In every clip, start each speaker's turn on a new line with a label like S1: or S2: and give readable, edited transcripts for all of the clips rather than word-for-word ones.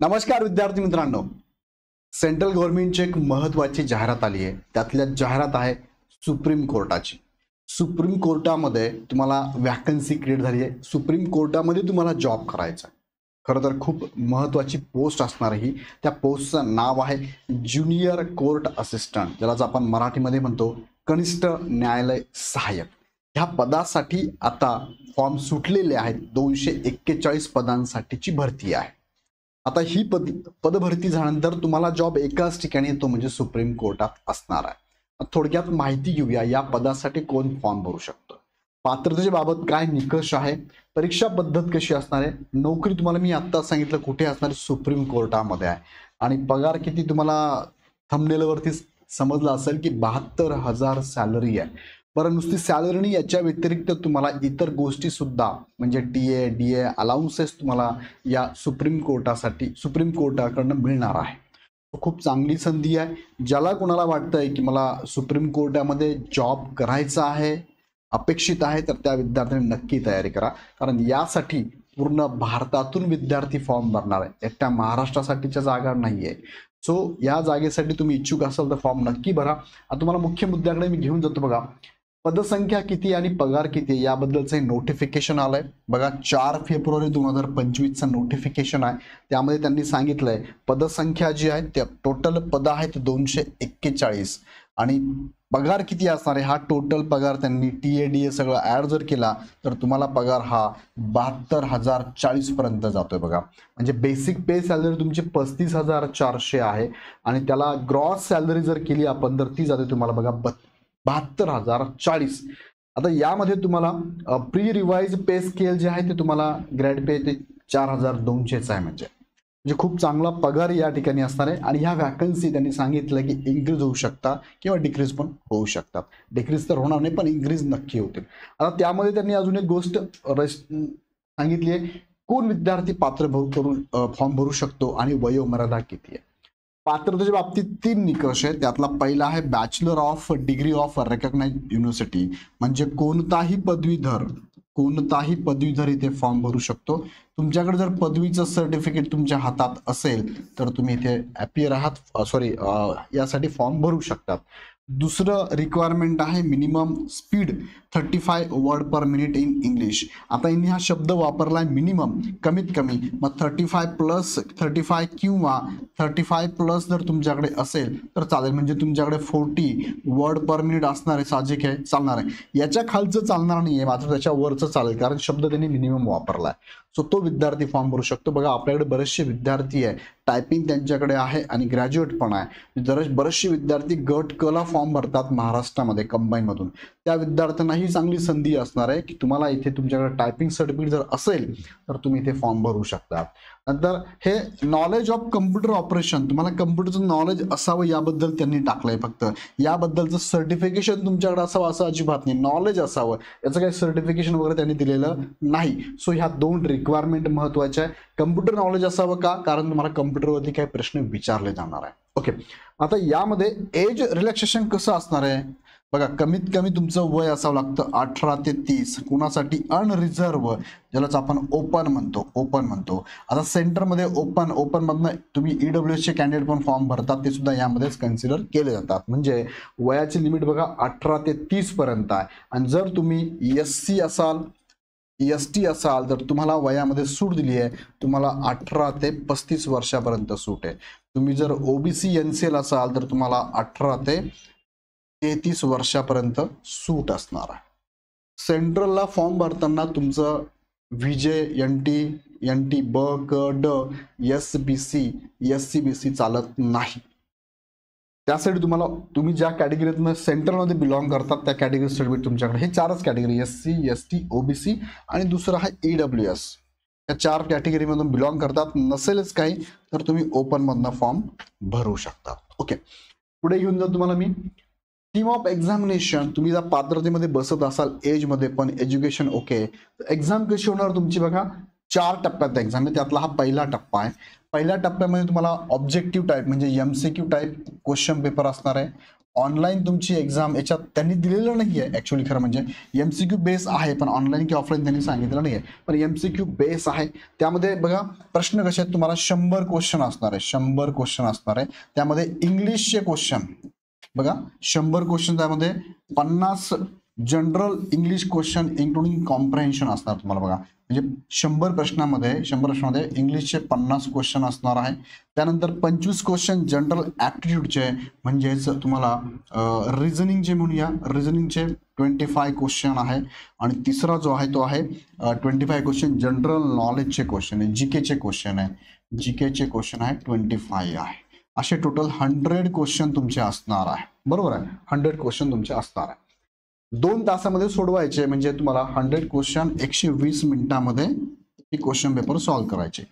S1: नमस्कार विद्यार्थी मित्रांनो. सेंट्रल गव्हर्नमेंटची एक महत्त्वाची जाहिरात आली आहे. त्यातल्या जाहिरात आहे सुप्रीम कोर्टाची. सुप्रीम कोर्टामध्ये तुम्हाला वॅकन्सी क्रिएट झाली आहे. सुप्रीम कोर्टामध्ये तुम्हाला जॉब करायचा आहे. खरं तर खूप महत्त्वाची पोस्ट असणार ही. त्या पोस्टचं नाव आहे ज्युनियर कोर्ट असिस्टंट, ज्यालाच आपण मराठीमध्ये म्हणतो कनिष्ठ न्यायालय सहाय्यक. ह्या पदासाठी आता फॉर्म सुटलेले आहेत. 241 पदांसाठीची भरती आहे. आता ही पदभरती झाल्यानंतर तुम्हाला जॉब एकाच ठिकाणी येतो, म्हणजे सुप्रीम कोर्टात असणार आहे. थोडक्यात माहिती घेऊया या पदासाठी कोण फॉर्म भरू शकतो, पात्रतेच्या बाबत काय निकष आहे, परीक्षा पद्धत कशी असणार आहे, नोकरी तुम्हाला मी आत्ता सांगितलं कुठे असणार आहे, सुप्रीम कोर्टामध्ये आहे. आणि पगार किती तुम्हाला थंबनेलवरती समजलं असेल की 72,000 सॅलरी आहे. बरं, नुसती सॅलरी नाही, याच्या व्यतिरिक्त तुम्हाला इतर गोष्टी सुद्धा म्हणजे टीए डीए अलाउन्सेस तुम्हाला या सुप्रीम कोर्टाकडनं मिळणार आहे. खूप चांगली संधी आहे. ज्याला कोणाला वाटतंय की मला सुप्रीम कोर्टामध्ये जॉब करायचा आहे, अपेक्षित आहे, तर त्या विद्यार्थ्यांनी नक्की तयारी करा. कारण यासाठी पूर्ण भारतातून विद्यार्थी फॉर्म भरणार आहे. एकट्या महाराष्ट्रासाठीच्या जागा नाही आहे. सो या जागेसाठी तुम्ही इच्छुक असाल तर फॉर्म नक्की भरा. आता तुम्हाला मुख्य मुद्द्याकडे मी घेऊन जातो. बघा, पदसंख्या किती आणि पगार किती याबद्दलचं नोटिफिकेशन आलंय. बघा, 4 फेब्रुवारी 2025चं नोटिफिकेशन आहे. त्यामध्ये त्यांनी सांगितलंय पदसंख्या जी आहे त्या टोटल पद आहेत 241 आणि पगार किती असणार आहे. हा टोटल पगार त्यांनी टीएडीए सगळं ऍड जर केला तर तुम्हाला पगार हा 72,040 पर्यंत जातोय. बघा, म्हणजे बेसिक पे सॅलरी तुमची 35,400 आहे आणि त्याला ग्रॉस सॅलरी जर केली आपण तर ती जाते तुम्हाला बघा 72,040. आता यामध्ये तुम्हाला प्री रिवाइज पे स्केल जे आहे ते तुम्हाला ग्रेड पे ते 4,200 आहे. म्हणजे खूप चांगला पगार या ठिकाणी असणार आहे. आणि ह्या वॅकन्सी त्यांनी सांगितलं की इन्क्रीज होऊ शकतात किंवा डिक्रीज पण होऊ शकतात. डिक्रीज तर होणार नाही पण इन्क्रीज नक्की होतील. आता त्यामध्ये त्यांनी अजून एक गोष्ट सांगितली आहे, कोण विद्यार्थी पात्र करून फॉर्म भरू शकतो आणि वयोमर्यादा किती आहे. पात्रतेच्या बाबतीत 3 निकष आहेत. त्यातला पहिला आहे bachelor of degree of recognised university, म्हणजे कोणताही पदवीधर इथे फॉर्म भरू शकतो. तुमच्याकडे जर पदवीचं सर्टिफिकेट तुमच्या हातात असेल तर तुम्ही इथे ॲपियर आहात, यासाठी फॉर्म भरू शकतात. दुसरं रिक्वायरमेंट आहे minimum speed 35 word per minute in English. आता यांनी हा शब्द वापरलाय मिनिमम, कमीत कमी. मग 35 किंवा 35+ जर तुमच्याकडे असेल तर चालेल, म्हणजे तुमच्याकडे 40 वर्ड पर मिनिट असणार आहे, साहजिक आहे, चालणार आहे. याच्या खालचं चालणार नाही आहे, मात्र त्याच्या वरचं चालेल, कारण शब्द त्यांनी मिनिमम वापरलाय. सो तो विद्यार्थी फॉर्म भरू शकतो. बघा, आपल्याकडे बरेचसे विद्यार्थी आहे, टायपिंग त्यांच्याकडे आहे आणि ग्रॅज्युएट पण आहे. बरेचसे विद्यार्थी गट कला फॉर्म भरतात महाराष्ट्रामध्ये कंबाईनमधून. त्या विद्यार्थ्यांना ही चांगली संधी असणार आहे की तुम्हाला इथे तुमच्याकडे टायपिंग सर्टिफिकेट जर असेल तर तुम्ही इथे फॉर्म भरू शकता. नंतर हे नॉलेज ऑफ कम्प्युटर ऑपरेशन, तुम्हाला कम्प्युटरचं नॉलेज असावं याबद्दल त्यांनी टाकलंय. फक्त याबद्दलचं सर्टिफिकेशन तुमच्याकडे असावं असं अजिबात नाही, नॉलेज असावं. याचं काही सर्टिफिकेशन वगैरे त्यांनी दिलेलं नाही. सो ह्या 2 रिक्वायरमेंट महत्वाच्या आहे. कम्प्युटर नॉलेज असावं का, कारण तुम्हाला कम्प्युटरवरती काही प्रश्न विचारले जाणार आहे. ओके, आता यामध्ये एज रिलॅक्सेशन कसं असणार आहे. बघा, कमीत कमी तुमचं वय असावं लागतं 18 ते 30. कुणासाठी अनरिझर्व, ज्यालाच आपण ओपन म्हणतो. आता सेंटरमध्ये ओपन मधनं तुम्ही ईडब्ल्यूएसचे कॅन्डिडेट पण फॉर्म भरतात, ते सुद्धा यामध्येच कन्सिडर केले जातात. म्हणजे वयाची लिमिट बघा 18 ते 30 पर्यंत आहे. आणि जर तुम्ही एसटी असाल तर तुम्हाला वयामध्ये सूट दिली आहे, तुम्हाला 18 ते 35 वर्षापर्यंत सूट आहे. तुम्ही जर ओबीसी एनसीएल असाल तर तुम्हाला 18 ते 33 वर्षापर्यंत सूट असणार आहे. सेंट्रलला फॉर्म भरताना तुमचं व्हीजे, एनटी ब क ड एसबीसी एससीबीसी चालत नाही. त्यासाठी तुम्ही ज्या कॅटेगरीतनं सेंट्रलमध्ये बिलॉंग करतात त्या कॅटेगरी सर्टिफिकेट तुमच्याकडे, हे 4च कॅटेगरी, एससी, एसटी, ओबीसी आणि दुसरं आहे ईडब्ल्यूएस. या 4 कॅटेगरीमधून बिलॉंग करतात. नसेलच काही तर तुम्ही ओपनमधनं फॉर्म भरू शकता. ओके, पुढे घेऊन जा तुम्हाला मी स्कीम ऑफ एक्झामिनेशन. तुम्ही जर पात्रतेमध्ये बसत असाल एजमध्ये पण एज्युकेशन ओके, एक्झाम कशी होणार तुमची. बघा, 4 टप्प्यात एक्झाम आहे. त्यातला हा पहिला टप्पा आहे. पहिल्या टप्प्यामध्ये तुम्हाला ऑब्जेक्टिव्ह टाईप म्हणजे MCQ टाईप क्वेश्चन पेपर असणार आहे. ऑनलाईन तुमची एक्झाम याच्यात त्यांनी दिलेलं नाही आहे. ॲक्च्युली खरं म्हणजे MCQ बेस आहे, पण ऑनलाईन की ऑफलाईन त्यांनी सांगितलं नाही आहे, पण MCQ बेस आहे. त्यामध्ये बघा प्रश्न कसे आहेत, तुम्हाला 100 क्वेश्चन असणार आहे, 100 क्वेश्चन असणार आहे. त्यामध्ये इंग्लिशचे क्वेश्चन बघा 100 क्वेश्चन, त्यामध्ये 50 general English question including comprehension असणार तुम्हाला. बघा म्हणजे 100 प्रश्नामध्ये इंग्लिशचे 50 क्वेश्चन असणार आहे. त्यानंतर 25 क्वेश्चन जनरल ॲप्टिट्यूडचे, म्हणजेच तुम्हाला रिझनिंगचे म्हणूया, रिझनिंगचे 25 क्वेश्चन आहे. आणि तिसरा जो आहे तो आहे 25 क्वेश्चन जनरल नॉलेजचे क्वेश्चन आहे, जीकेचे क्वेश्चन आहे, जीकेचे क्वेश्चन आहे 25 आहे. असे टोटल 100 क्वेश्चन तुमचे असणार आहे. बरोबर आहे, 100 क्वेश्चन तुमचे असणार आहे. 2 तासामध्ये सोडवायचे, म्हणजे तुम्हाला 100 क्वेश्चन 120 मिनिटामध्ये हे क्वेश्चन पेपर सॉल्व्ह करायचे.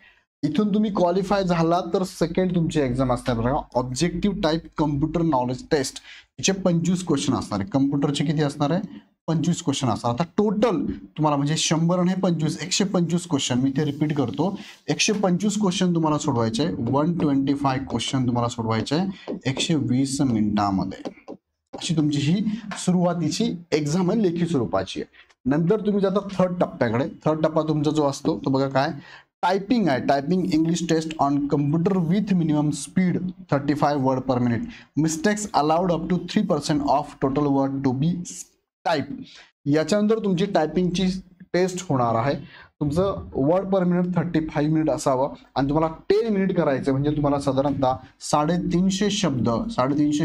S1: इथून तुम्ही क्वालिफाय झाला तर सेकंड तुमची एक्झाम असणार बघा, objective type computer knowledge test. याचे 25 क्वेश्चन असणार आहे. कम्प्युटरचे किती असणार आहे, 25 क्वेश्चन असणार. आता टोटल तुम्हाला म्हणजे 100 आणि 25 125 क्वेश्चन, मी ते रिपीट करतो, 125 क्वेश्चन तुम्हाला सोडवायचे, 125 क्वेश्चन तुम्हाला सोडवायचे 120 मिनिटामध्ये. अशी तुमची ही सुरुवातीची एक्झाम आहे, लेखी स्वरूपाची आहे. नंतर तुम्ही जाता थर्ड टप्प्याकडे. थर्ड टप्पा तुमचा जो असतो तो बघा काय, टायपिंग आहे. Typing English test on computer with minimum speed 35 word per minute. Mistakes allowed up to 3% of total word to be type. याच्यानंतर तुमची टायपिंगची टेस्ट होणार आहे. तुमचं वर्ड पर मिनिट 35 मिनिट असावं आणि तुम्हाला 10 मिनिट करायचे, म्हणजे तुम्हाला साधारणतः 350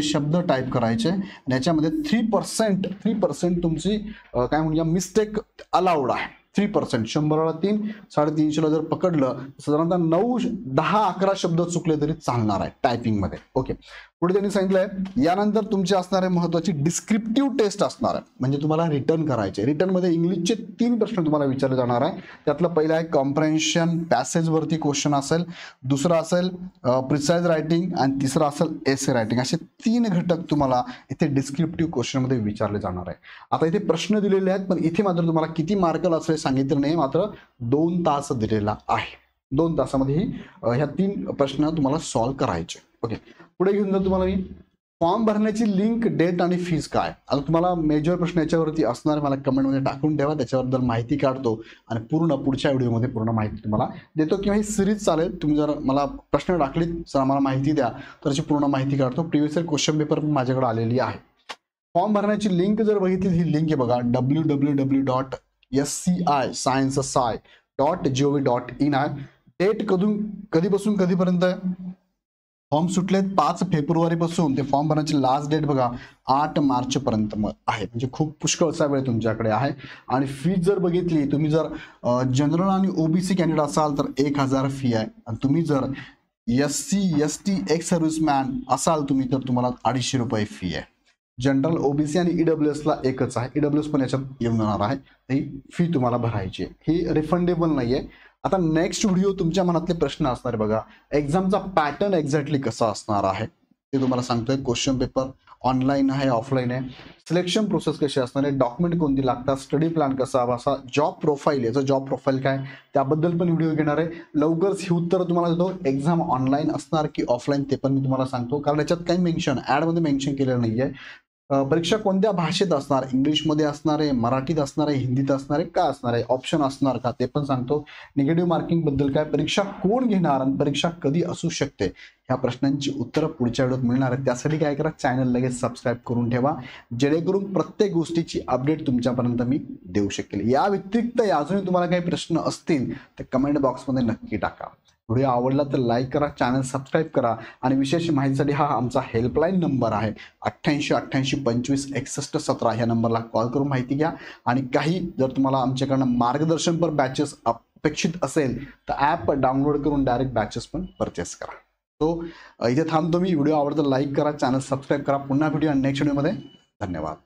S1: शब्द टाईप करायचे. आणि याच्यामध्ये 3% तुमची काय म्हणूया मिस्टेक अलाउड आहे. 3%, 100ला 3, 350ला जर पकडलं साधारणतः 9, 10, 11 शब्द चुकले तरी चालणार आहे टायपिंगमध्ये. ओके, पुढे त्यांनी सांगितलंय यानंतर तुमची असणारे महत्वाची डिस्क्रिप्टिव्ह टेस्ट असणार आहे, म्हणजे तुम्हाला रिटर्न करायचे. रिटर्नमध्ये इंग्लिशचे 3 प्रश्न तुम्हाला विचारले जाणार आहे. त्यातलं पहिलं आहे कॉम्प्रेन्शन पॅसेजवरती क्वेश्चन असेल, दुसरा असेल प्रिसाइज रायटिंग आणि तिसरा असेल एसे रायटिंग. असे 3 घटक तुम्हाला इथे डिस्क्रिप्टिव्ह क्वेश्चनमध्ये विचारले जाणार आहे. आता इथे प्रश्न दिलेले आहेत, पण इथे मात्र तुम्हाला किती मार्कला असेल सांगितलं नाही, मात्र 2 तास दिलेला आहे. 2 तासामध्ये ह्या 3 प्रश्न तुम्हाला सॉल्व्ह करायचे. ओके, पुढे घेऊन जर तुम्हाला मी फॉर्म भरण्याची लिंक, डेट आणि फीज काय. आता तुम्हाला मेजर प्रश्न याच्यावरती असणार, मला कमेंटमध्ये टाकून ठेवा, त्याच्याबद्दल माहिती काढतो आणि पुढच्या व्हिडिओमध्ये पूर्ण माहिती तुम्हाला देतो. किंवा ही सिरीज चालेल, तुम्ही जर मला प्रश्न टाकलीत सर आम्हाला माहिती द्या तर त्याची पूर्ण माहिती काढतो. प्रिव्हियस इयर क्वेश्चन पेपर पण माझ्याकडे आलेली आहे. फॉर्म भरण्याची लिंक जर बघितली, ही लिंक आहे बघा www.scii.gov.in आहे. डेट कधीपासून कधीपर्यंत आहे, फॉर्म सुटलेत 5 फेब्रुवारीपासून, ते फॉर्म भरण्याची लास्ट डेट बघा 8 मार्चपर्यंत आहे, म्हणजे खूप पुष्कळसा वेळ तुमच्याकडे आहे. आणि फी जर बघितली, तुम्ही जर जनरल आणि OBC कॅन्डिडेट असाल तर 1000 फी आहे. आणि तुम्ही जर SC ST एक्स सर्व्हिसमॅन असाल तुम्ही तर तुम्हाला 250 रुपये फी आहे. जनरल OBC आणि EWSला एकच आहे, EWS पण याच्यात येऊन जाणार आहे. ही फी तुम्हाला भरायची आहे, ही रिफंडेबल नाही आहे. आता नेक्स्ट व्हिडिओ तुमच्या मनातले प्रश्न असणार बघा, एक्झामचा पॅटर्न एक्झॅक्टली कसा असणार आहे ते तुम्हाला सांगतोय. क्वेश्चन पेपर ऑनलाईन आहे, ऑफलाईन आहे, सिलेक्शन प्रोसेस कशी असणार आहे, डॉक्युमेंट कोणती लागतात, स्टडी प्लॅन कसा हवा, असा जॉब प्रोफाईल, याचं जॉब प्रोफाईल काय त्याबद्दल पण व्हिडिओ घेणार आहे. लवकरच ही उत्तर तुम्हाला देतो. एक्झाम ऑनलाईन असणार की ऑफलाईन ते पण मी तुम्हाला सांगतो, कारण याच्यात काही मेन्शन ॲडमध्ये मेन्शन केलेलं नाही आहे. परीक्षा कोणत्या भाषेत असणार, इंग्लिशमध्ये असणार आहे, मराठीत असणार आहे, हिंदीत असणार आहे, का असणार आहे, ऑप्शन असणार का ते पण सांगतो. निगेटिव्ह मार्किंग बद्दल काय, परीक्षा कोण घेणार आणि परीक्षा कधी असू शकते, ह्या प्रश्नांची उत्तरं पुढच्या व्हिडिओत मिळणार आहेत. त्यासाठी काय करा, चॅनल लगेच सबस्क्राईब करून ठेवा, जेणेकरून प्रत्येक गोष्टीची अपडेट तुमच्यापर्यंत मी देऊ शकेल. या व्यतिरिक्त अजूनही तुम्हाला काही प्रश्न असतील तर कमेंट बॉक्समध्ये नक्की टाका. व्हिडिओ आवडला तर लाईक करा, चॅनल सबस्क्राईब करा आणि विशेष माहितीसाठी हा आमचा हेल्पलाईन नंबर आहे 88 88 25 61 17. ह्या नंबरला कॉल करून माहिती घ्या. आणि काही जर तुम्हाला आमच्याकडनं मार्गदर्शनपर बॅचेस अपेक्षित असेल तर ॲप डाउनलोड करून डायरेक्ट बॅचेस पण परचेस करा. तो इथे थांबतो मी. व्हिडिओ आवडला तर लाईक करा, चॅनल सबस्क्राईब करा. पुन्हा व्हिडिओ नेक्स्ट व्हिडिओमध्ये. धन्यवाद.